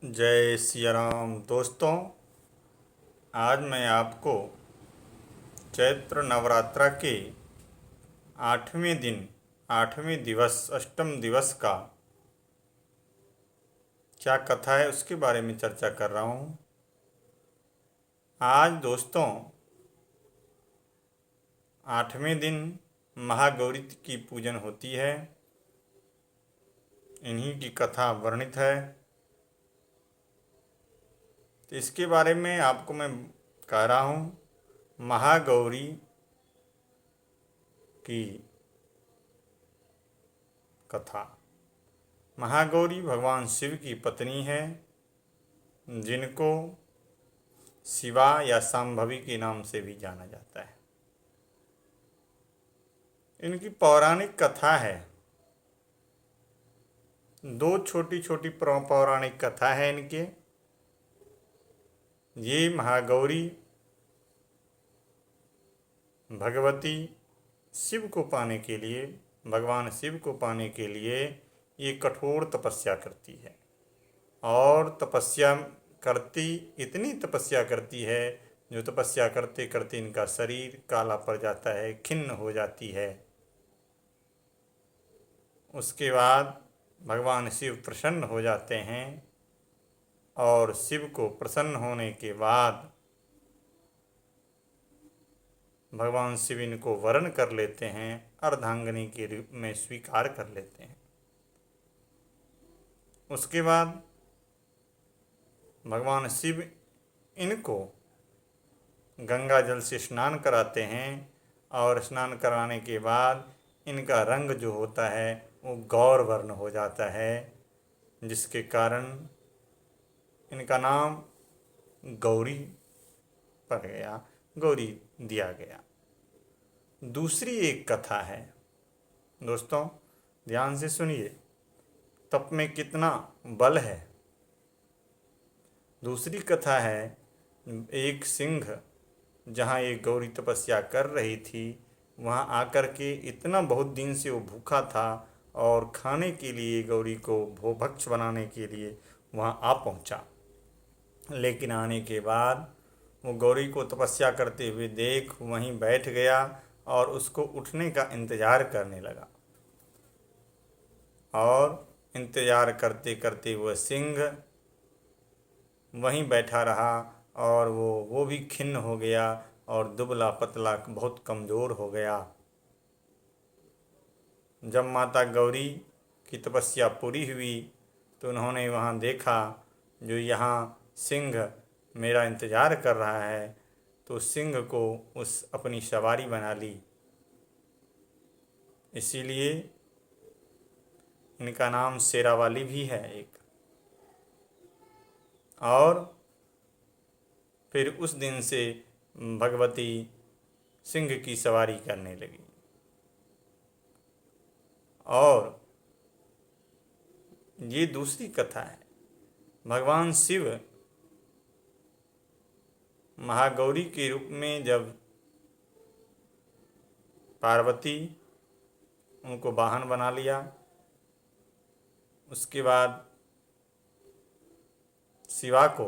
जय सिया राम दोस्तों। आज मैं आपको चैत्र नवरात्रा के 8वें दिन 8वें दिवस अष्टम दिवस का क्या कथा है उसके बारे में चर्चा कर रहा हूँ। आज दोस्तों 8वें दिन महागौरी की पूजन होती है। इन्हीं की कथा वर्णित है। तो इसके बारे में आपको मैं कह रहा हूँ। महागौरी की कथा। महागौरी भगवान शिव की पत्नी है, जिनको शिवा या शांभवी के नाम से भी जाना जाता है। इनकी पौराणिक कथा है। दो छोटी छोटी पौराणिक कथा है इनके। ये महागौरी भगवती शिव को पाने के लिए, भगवान शिव को पाने के लिए ये कठोर तपस्या करती है। और तपस्या करती, इतनी तपस्या करती है जो तपस्या करते करते इनका शरीर काला पड़ जाता है, खिन्न हो जाती है। उसके बाद भगवान शिव प्रसन्न हो जाते हैं और शिव को प्रसन्न होने के बाद भगवान शिव इनको वरण कर लेते हैं, अर्धांगिनी के रूप में स्वीकार कर लेते हैं। उसके बाद भगवान शिव इनको गंगा जल से स्नान कराते हैं और स्नान कराने के बाद इनका रंग जो होता है वो गौर वर्ण हो जाता है, जिसके कारण इनका नाम गौरी पड़ गया, गौरी दिया गया। दूसरी एक कथा है दोस्तों, ध्यान से सुनिए, तप में कितना बल है। दूसरी कथा है, एक सिंह जहाँ एक गौरी तपस्या कर रही थी, वहाँ आकर के इतना बहुत दिन से वो भूखा था और खाने के लिए गौरी को भोभक्ष बनाने के लिए वहाँ आ पहुँचा। लेकिन आने के बाद वो गौरी को तपस्या करते हुए देख वहीं बैठ गया और उसको उठने का इंतज़ार करने लगा। और इंतज़ार करते करते वह सिंह वहीं बैठा रहा और वो भी खिन्न हो गया और दुबला पतला बहुत कमज़ोर हो गया। जब माता गौरी की तपस्या पूरी हुई तो उन्होंने वहाँ देखा जो यहाँ सिंह मेरा इंतज़ार कर रहा है, तो सिंह को उस अपनी सवारी बना ली। इसीलिए इनका नाम शेरावाली भी है एक। और फिर उस दिन से भगवती सिंह की सवारी करने लगी। और ये दूसरी कथा है। भगवान शिव महागौरी के रूप में जब पार्वती उनको वाहन बना लिया, उसके बाद शिवा को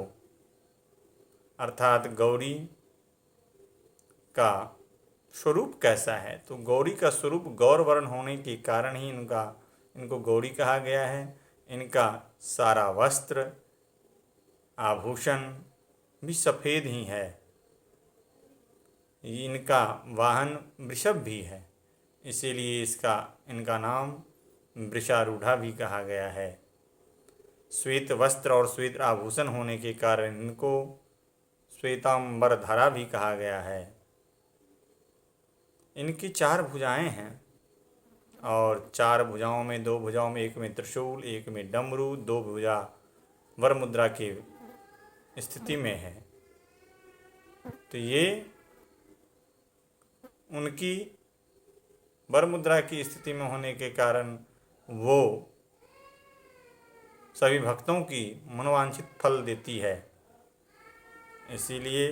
अर्थात गौरी का स्वरूप कैसा है, तो गौरी का स्वरूप गौर वर्ण होने के कारण ही इनको गौरी कहा गया है। इनका सारा वस्त्र आभूषण भी सफ़ेद ही है। इनका वाहन वृषभ भी है, इसीलिए इनका नाम वृषारूढ़ा भी कहा गया है। श्वेत वस्त्र और श्वेत आभूषण होने के कारण इनको श्वेतांबरधरा भी कहा गया है। इनकी 4 भुजाएं हैं और 4 भुजाओं में, 2 भुजाओं में, एक में त्रिशूल, एक में डमरू, 2 भुजा वर मुद्रा की स्थिति में है। तो ये उनकी वर मुद्रा की स्थिति में होने के कारण वो सभी भक्तों की मनोवांछित फल देती है। इसीलिए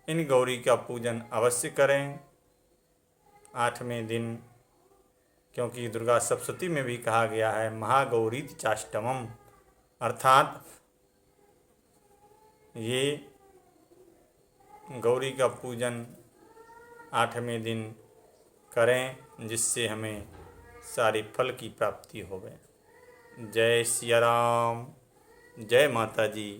इन गौरी का पूजन अवश्य करें 8वें दिन क्योंकि दुर्गा सप्तशती में भी कहा गया है महागौरी चाष्टमम, अर्थात ये गौरी का पूजन 8वें दिन करें, जिससे हमें सारी फल की प्राप्ति होवे। जय सिया राम, जय माता जी।